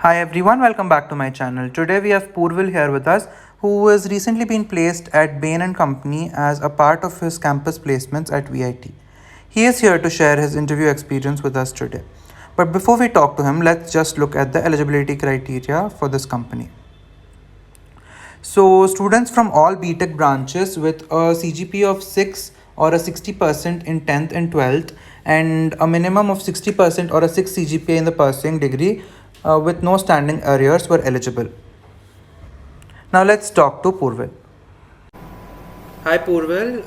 Hi everyone, welcome back to my channel. Today we have Purvil here with us, who has recently been placed at Bain and Company as a part of his campus placements at VIT. He is here to share his interview experience with us today. But before we talk to him, let's just look at the eligibility criteria for this company. So students from all BTech branches with a CGPA of 6 or a 60% in 10th and 12th and a minimum of 60% or a 6 CGPA in the pursuing degree with no standing arrears were eligible. Now let's talk to Purvil. Hi Purvil,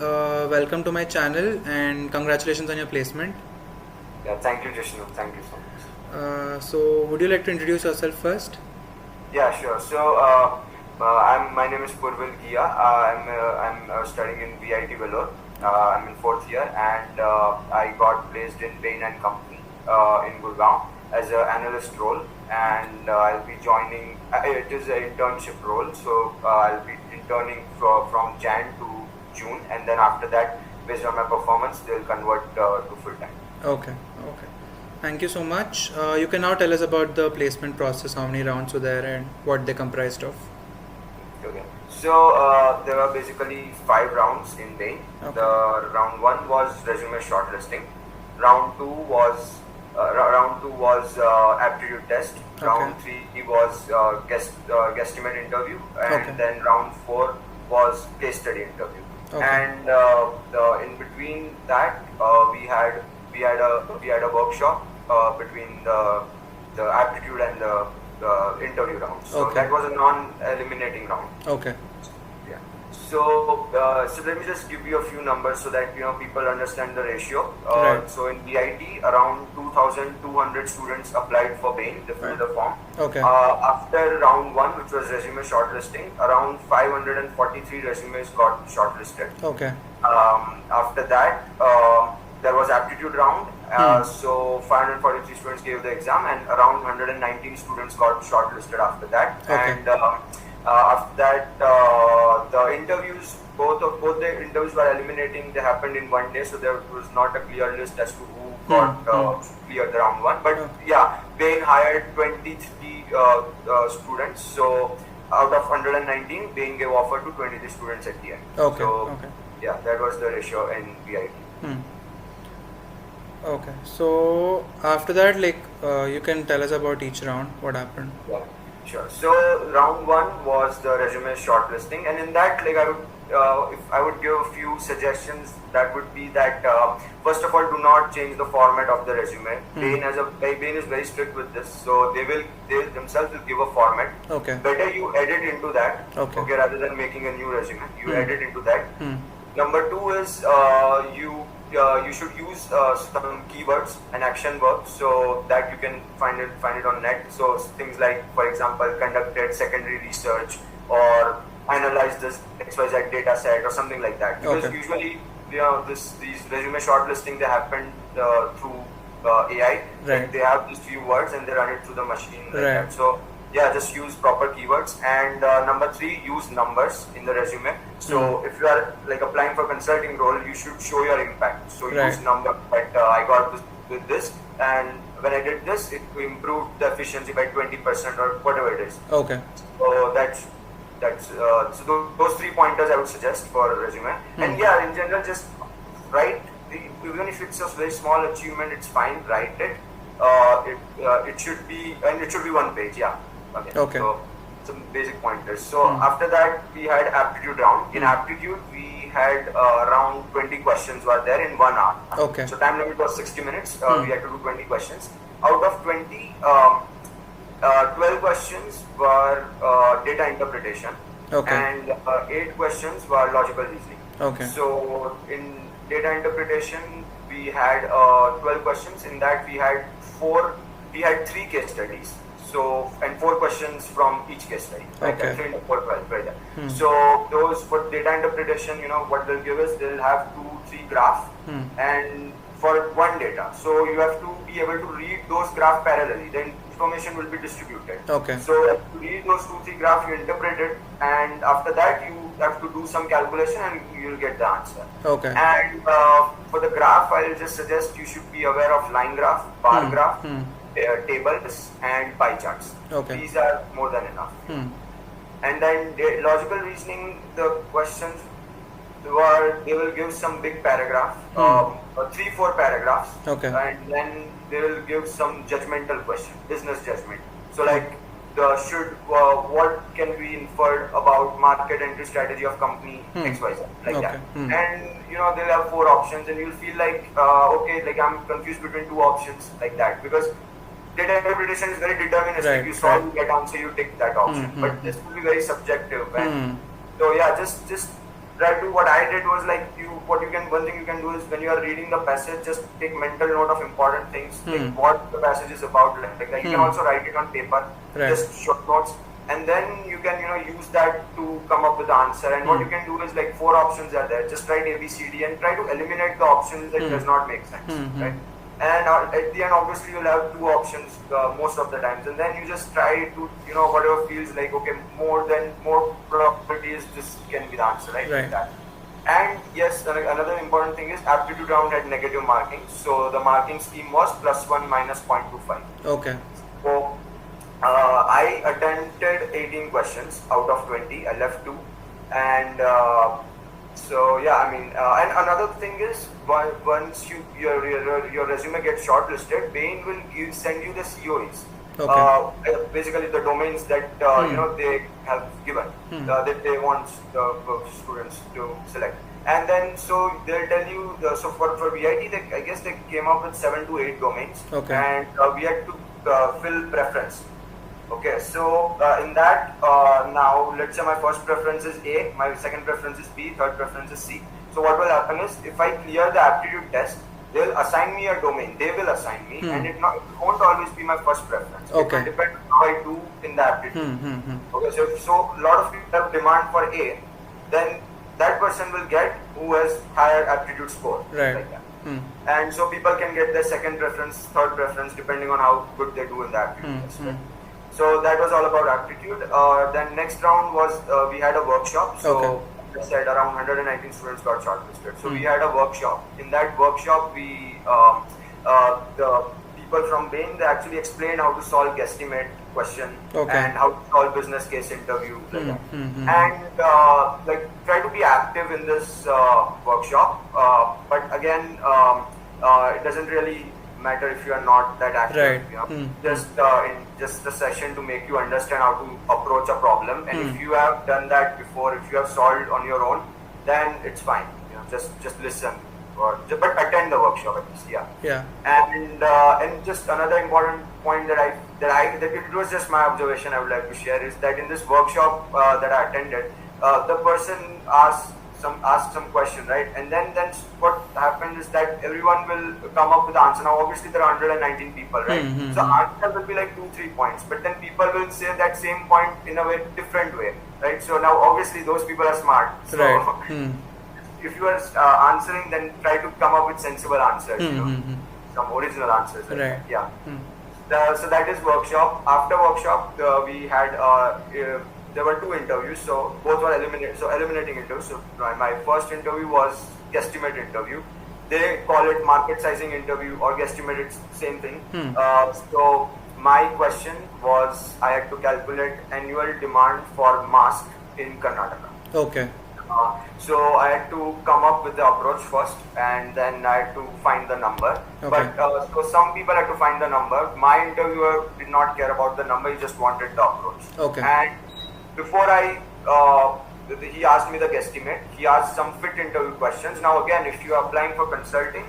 welcome to my channel and congratulations on your placement. Yeah, thank you, Jishnu. Thank you so much. So would you like to introduce yourself first? Yeah, sure. So, my name is Purvil Gia. I'm studying in VIT Vellore. I'm in fourth year, and I got placed in Bain and Company in Gurgaon as an analyst role, and I'll be joining. It is an internship role, so I'll be interning from Jan to June, and then after that, based on my performance, they'll convert to full time. Okay. Thank you so much. You can now tell us about the placement process, how many rounds were there and what they comprised of. Okay. So there were basically 5 rounds in Bain. Okay. The round 1 was resume shortlisting. Round 2 was aptitude test. Okay. Round 3 was guesstimate interview, and Okay. then round 4 was case study interview. Okay. And in between that, we had a workshop between the aptitude and the interview round. So Okay. that was a non-eliminating round. Okay. Yeah. So let me just give you a few numbers so that people understand the ratio. Right. So in VIT, around 2,200 students applied for Bain. They filled the form. Okay. After round 1, which was resume shortlisting, around 543 resumes got shortlisted. Okay. After that, there was aptitude round. So 543 students gave the exam, and around 119 students got shortlisted after that. Okay. And after that, the interviews, both the interviews were eliminating. They happened in one day, so there was not a clear list as to who got cleared the round 1. But yeah, Bain hired 23 students. So out of 119, Bain gave offer to 23 students at the end. Okay. So yeah, that was the ratio in VIT. Okay. So after that, you can tell us about each round, what happened. Yeah, sure. So round 1 was the resume shortlisting, and in that, if I would give a few suggestions, that would be that first of all, do not change the format of the resume. Bain is very strict with this, so they themselves will give a format. Okay. Better you edit into that. Okay. Rather than making a new resume, you edit into that. Number 2 is you should use some keywords and action verbs so that you can find it on net. So things like, for example, conducted secondary research or analyze this XYZ data set or something like that. Because usually, these resume shortlisting, they happen through AI. Right. They have these few words and they run it through the machine like Right. that. So yeah, just use proper keywords. And number 3, use numbers in the resume. So if you are applying for consulting role, you should show your impact. So Right. use number that I got this with this, and when I did this, it improved the efficiency by 20% or whatever it is. Okay. So so those 3 pointers I would suggest for a resume. And yeah, in general, just write. Even if it's a very small achievement, it's fine. Write it. It should be 1 page. Yeah. Okay. So some basic pointers. So after that, we had aptitude round. In aptitude, we had around 20 questions were there in 1 hour. Okay. So time limit was 60 minutes. We had to do 20 questions. Out of 20, 12 questions were data interpretation. Okay. And 8 questions were logical reasoning. Okay. So in data interpretation, we had 12 questions. In that, we had 3 case studies. So, and 4 questions from each case study. Okay. 3 into 4, 12, right there. So those for data interpretation, what they'll give is they'll have 2-3 graphs and for one data. So you have to be able to read those graphs parallelly. The information will be distributed. Okay. So to read those 2-3 graphs, you interpret it, and after that you have to do some calculation and you'll get the answer. Okay. And for the graph, I'll just suggest you should be aware of line graph, bar graph, tables and pie charts. Okay. These are more than enough. And then logical reasoning, the questions they will give some big paragraph, 3-4 paragraphs, Okay. and then they will give some judgmental question, business judgment. So like what can be inferred about market entry strategy of company XYZ, like Okay. that. And they'll have 4 options, and you'll feel like okay, like I'm confused between 2 options, like that, because data interpretation is very deterministic. Right, You solve, right. you get answer, you take that option. But this will be very subjective. And so yeah, just try to, what I did was like one thing you can do is when you are reading the passage, just take mental note of important things, like what the passage is about. Like you can also write it on paper, Right. just short notes, and then you can use that to come up with the answer. And what you can do is like 4 options are there. Just write A, B, C, D, and try to eliminate the options that does not make sense, right? And at the end, obviously, you'll have 2 options most of the times, and then you just try to, whatever feels like, okay, more probability is this can be the answer, right? Right. Like that. And yes, another important thing is aptitude round had negative marking, so the marking scheme was +1 minus 0.25. Okay. So I attempted 18 questions out of 20. I left 2, and so yeah, I mean, and another thing is, once your resume gets shortlisted, Bain will send you the COEs. Okay. Basically the domains that they have given that they want the students to select, and then so they'll tell you. So for VIT, I guess they came up with 7 to 8 domains, Okay. and we had to fill preference. Okay, so in that, now let's say my first preference is A, my second preference is B, third preference is C. So what will happen is, if I clear the aptitude test, they will assign me a domain. They will assign me, and it won't always be my first preference. Okay. It will depend on how I do in the aptitude. Okay, so a lot of people have demand for A, then that person will get who has higher aptitude score. Right. Like that. And so people can get their second preference, third preference, depending on how good they do in the aptitude test. So that was all about aptitude. Then next round was we had a workshop. So Okay. I said around 119 students got shortlisted. So we had a workshop. In that workshop, we the people from Bain, they actually explained how to solve guesstimate question Okay. and how to solve business case interview, like that. And like try to be active in this workshop. But again, it doesn't really matter if you are not that active. Right. Just a session to make you understand how to approach a problem, and if you have done that before, if you have solved on your own, then it's fine. Just listen, but attend the workshop at least. Yeah. And just another important point that it was just my observation I would like to share is that in this workshop that I attended, the person asked some question, right? And then what happened is that everyone will come up with the answer. Now obviously there are 119 people, right? So answer will be like 2-3 points, but then people will say that same point in a way different way, right? So now obviously those people are smart. So Right. if you are answering, then try to come up with sensible answers, some original answers. Right. Yeah. So that is workshop. After workshop, we had there were 2 interviews, so both were eliminating interviews. So my first interview was guesstimate interview. They call it market sizing interview or guesstimate, it's same thing. So my question was, I had to calculate annual demand for mask in Karnataka. Okay. So I had to come up with the approach first, and then I had to find the number. Okay. But so some people had to find the number. My interviewer did not care about the number; he just wanted the approach. Okay. And before he asked me the guesstimate. He asked some fit interview questions. Now again, if you are applying for consulting,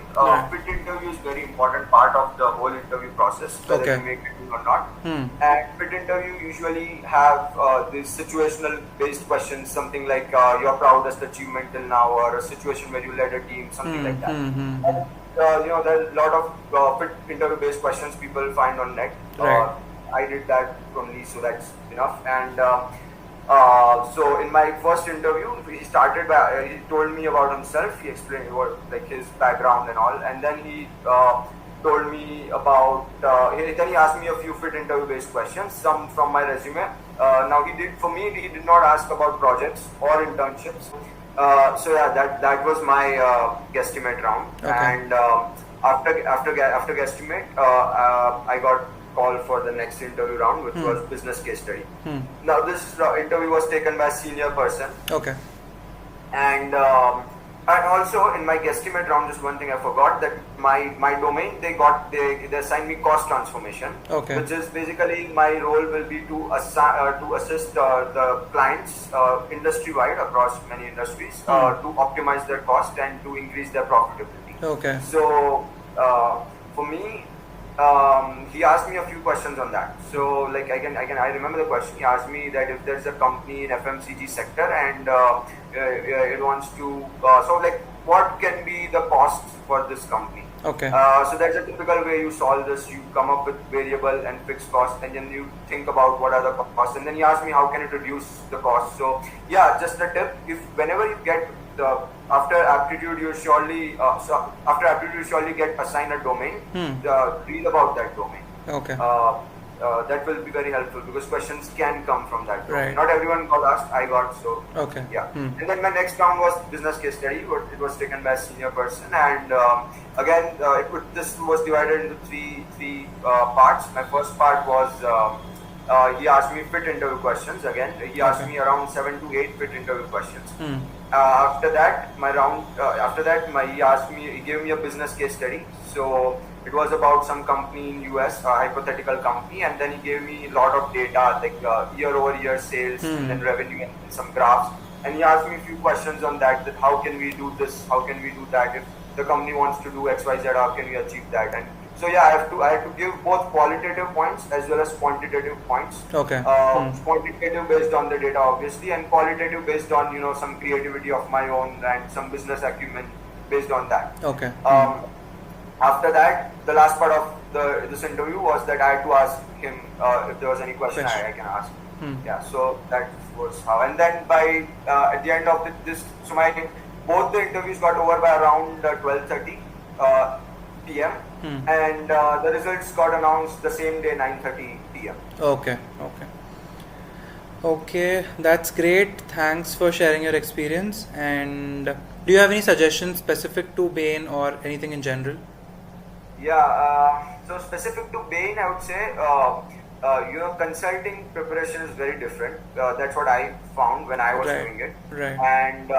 fit interview is very important part of the whole interview process, whether you make it or not. And fit interview usually have these situational based questions, something like your proudest achievement till now, or a situation where you led a team, something like that. And, there are a lot of fit interview based questions people find on net. Right. I did that only, so that's enough. And so in my first interview, he started by he told me about himself. He explained what like his background and all, and then he told me about. Then he asked me a few fit interview based questions, some from my resume. Now he did not ask about projects or internships. So yeah, that was my guesstimate round. Okay. And after guesstimate, I got call for the next interview round, which was business case study. Hmm. Now this interview was taken by a senior person. Okay. And also in my guesstimate round, just one thing I forgot, that my domain, they assigned me cost transformation. Okay. Which is basically my role will be to assist the clients industry wide across many industries to optimize their cost and to increase their profitability. Okay. So for me, he asked me a few questions on that. So like I remember the question. He asked me that if there's a company in FMCG sector and it wants to so like what can be the costs for this company. Okay. So that's a typical way you solve this. You come up with variable and fixed costs, and then you think about what are the costs, and then he asked me how can it reduce the cost. So yeah, just a tip: if whenever you get after aptitude, you surely get assigned a domain. Read about that domain. Okay. That will be very helpful because questions can come from that domain. Right. Not everyone got asked. I got so. Okay. Yeah. And then my next round was business case study. It was taken by a senior person, and again, this was divided into three parts. My first part was he asked me fit interview questions. Again, he asked me around 7 to 8 fit interview questions. After that, he gave me a business case study. So it was about some company in US, a hypothetical company, and then he gave me a lot of data like year-over-year sales and revenue and some graphs. And he asked me a few questions on that how can we do this, how can we do that, if the company wants to do XYZ, how can we achieve that? And so yeah, I have to give both qualitative points as well as quantitative points. Okay. Quantitative based on the data obviously, and qualitative based on some creativity of my own and some business acumen based on that. Okay. After that, the last part of this interview was that I had to ask him if there was any question I can ask. Yeah, so that was how. And then by at the end of this, so both the interviews got over by around 12:30 p.m. And the results got announced the same day, 9:30 p.m. Okay, that's great. Thanks for sharing your experience. And do you have any suggestions specific to Bain or anything in general? Yeah, so specific to Bain, I would say, consulting preparation is very different. That's what I found when I was doing it. Right. And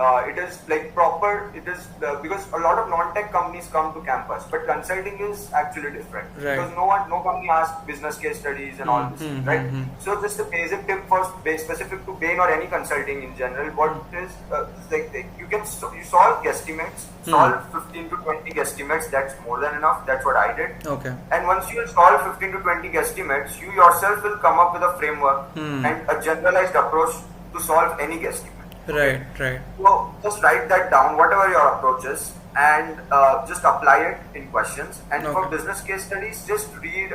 it is like proper, because a lot of non-tech companies come to campus, but consulting is actually different. Right. Because no company asks business case studies and all this, right? So just a basic tip for specific to Bain or any consulting in general, what is you solve guesstimates, solve 15 to 20 guesstimates, that's more than enough. That's what I did. Okay. And once you solve 15 to 20 guesstimates, you yourself will come up with a framework and a generalized approach to solve any guesstimate. Right. So just write that down, whatever your approach is, and just apply it in questions. And for business case studies, just read,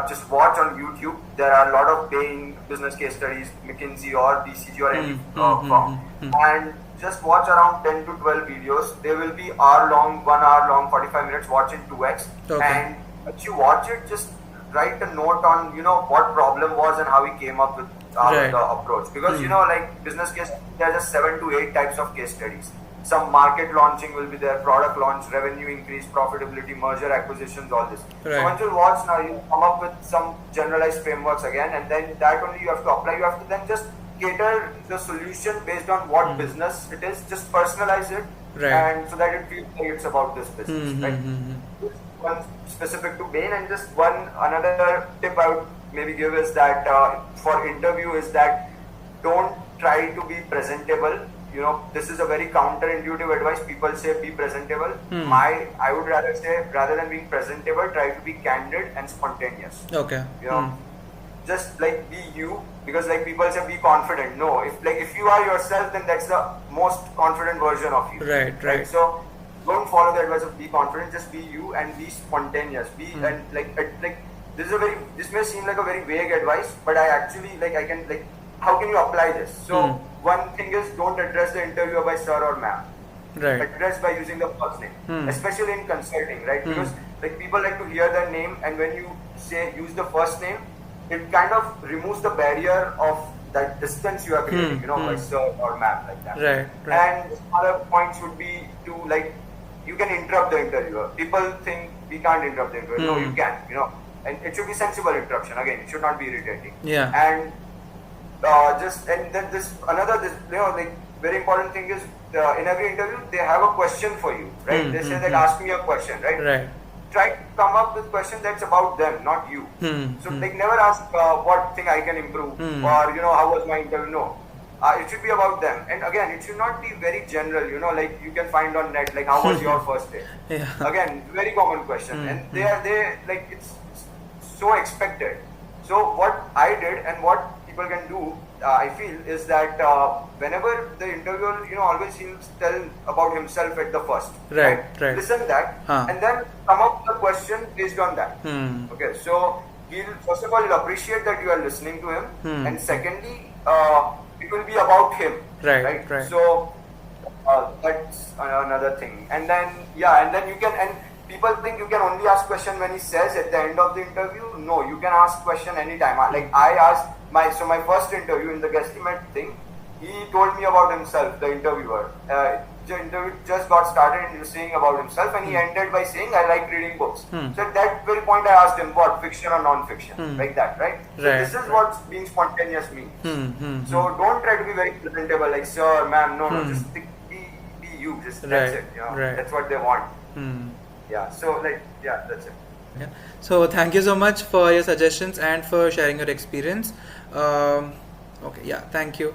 just watch on YouTube. There are a lot of Bain business case studies, McKinsey or BCG or any firm, and just watch around 10 to 12 videos. They will be 1 hour long, 45 minutes. Watch in 2x, and once you watch it, just write a note on what problem was and how we came up with the approach, because like business case, there are just 7 to 8 types of case studies. Some market launching will be there, product launch, revenue increase, profitability, merger, acquisitions, all this. So once you watch, now you come up with some generalized frameworks again, and then that only you have to apply. You have to then just cater the solution based on what business it is, just personalize it, and so that it feels like it's about this business. One specific to Bain, and just another tip I would maybe give is that for interview is that don't try to be presentable. This is a very counterintuitive advice. People say be presentable. I would rather say, rather than being presentable, try to be candid and spontaneous. Okay. Just like be you, because like people say be confident. No, if you are yourself, then that's the most confident version of you. Right. So don't follow the advice of be confident. Just be you and be spontaneous. And this may seem like a very vague advice, but I actually how can you apply this? So one thing is, don't address the interviewer by sir or ma'am. Address by using the first name, especially in consulting, right? Because like people like to hear their name, and when you say use the first name, it kind of removes the barrier of that distance you are creating, by sir or ma'am, like that. Right. And other points would be to you can interrupt the interviewer. People think we can't interrupt the interviewer. No, you can. And it should be sensible interruption. Again, it should not be irritating. Yeah. And then like very important thing is in every interview they have a question for you, right? They say that ask me a question, right? Right. Try to come up with question that's about them, not you. So like never ask what thing I can improve or how was my interview. No, it should be about them. And again, it should not be very general. Like you can find on net like how was your first day. Yeah. Again, very common question, and they like it's so expected. So what I did and what people can do, I feel, is that whenever the interviewer, always he'll tell about himself at the first. Right. Listen that, and then come up with a question based on that. Okay, so first of all, he'll appreciate that you are listening to him, and secondly, it will be about him. Right. So that's another thing. And then you can, and people think you can only ask question when he says at the end of the interview. No, you can ask question anytime. Like I asked my first interview in the guesstimate thing, he told me about himself, the interviewer. The interview just got started and he was saying about himself, and he ended by saying, I like reading books. So at that very point I asked him, what, fiction or non-fiction? Like that, right? So this is what being spontaneous means. So don't try to be very presentable, like sir, ma'am, no, just be you, just that's it. That's what they want. Yeah, so that's it. Yeah. So thank you so much for your suggestions and for sharing your experience. Okay, yeah, thank you.